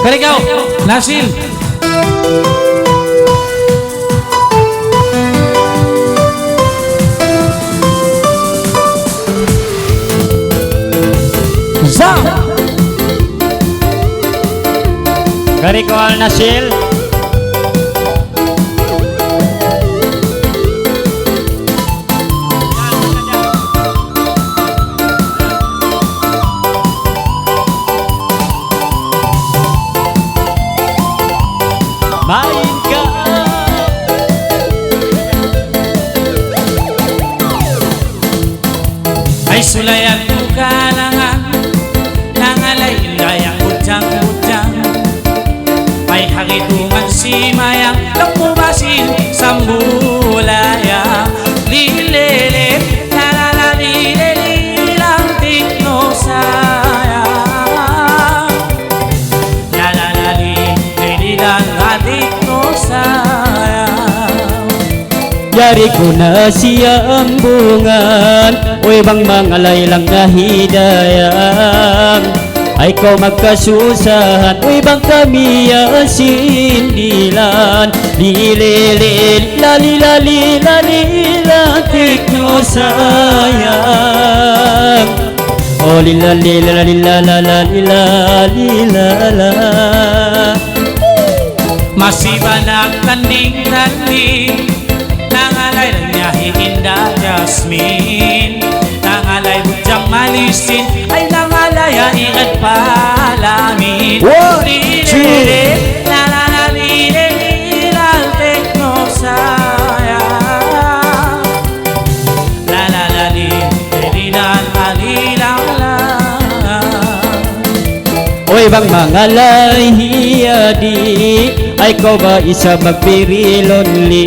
Kaligaw, Nasil. Zam. Karikol Nasil. Main ka. Ay sulayan ko kalangan, nangalay-layang butang-butang. Ay hagitungan si mayang, nakubasin sa mulaya. Lilelet, lalala-lilelilang tikno saya. Lalala-lilelilang tikno saya. Yari ko na siyang bungan, uy bang mga laylang na hidayang. Ay ko magkasusahan, uy bang kami sindilan. Lililil, lalila, tikno sayang. O lila, Masiba ng tanding-tanding, nangalay lang niya hihinda Jasmine. Nangalay butang malisin, ay nangalay ingat palamin. 1, 2. Lalalalilelang tekno saya. Lalalalilelang alilang Uy bang mga lahiyadi, ay ko ba isa magpirilonli?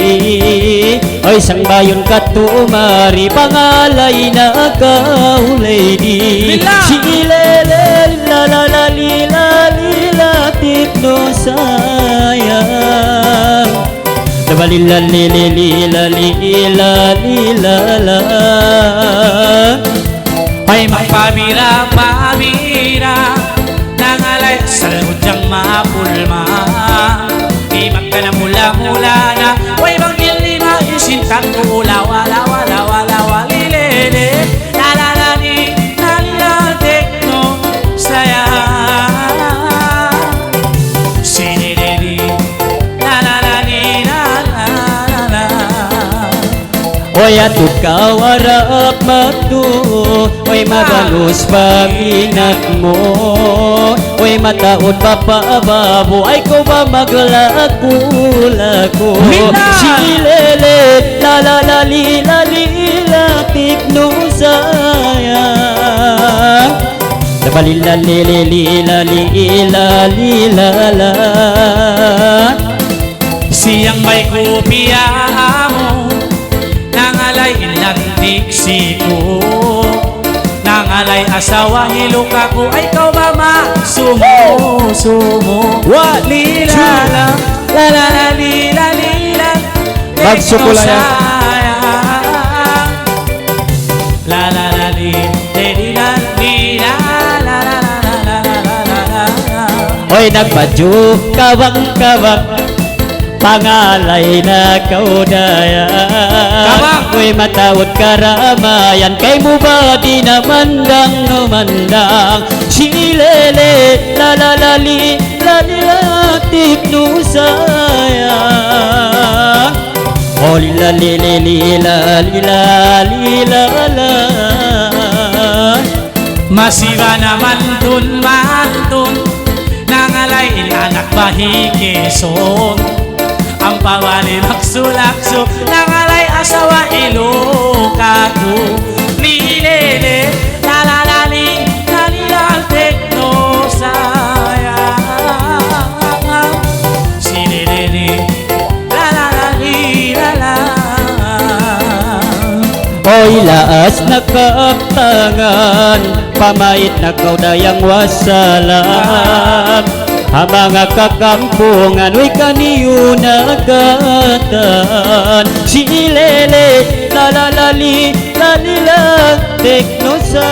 Ay sang bayon katumari, pangalay na ka lady. Silele la tikno sayang. Labalila lila ay magpabira-pabira, nangalay sa lagudang mapulma. Di magkana mula-mula na, way bang ilima isintang wala lilele. Lalalani, lalila tekno saya. Sinilili, lalalani, lalala. Oy atud ka warap matu, oy mabalus paminat mo. Oy mataod papababo, ay ko ba maglaku-laku. Silele lalala tikno sayang. Dabalila lila Siyang may kopya mo, nangalay ilang tiksi ko. Nangalay asawa hiluka ko, ay ikaw ba sumo. What? Lilala, lalala, lila, Magsukulaya. Lalala, lila, Oy nagbadyo kawang pangalay na kaudayan. Oy matawad karamayan, kay mo ba di namandang umandang. Silele lalalali tikno sayang. O lila Masiba naman dun, nangalay ilanak bahikison. Ang pawali magsulakso, nangalay asawa iluka ko. Lilele, lalalali, lalilal tekno saya. Sinilili, lalalali, Oy laas na kaptangan, pamait na kaudayang wasalam. Ang mga kakampungan, uy kaniyo nagatan. Silele, lalalali, lalila, tekno sa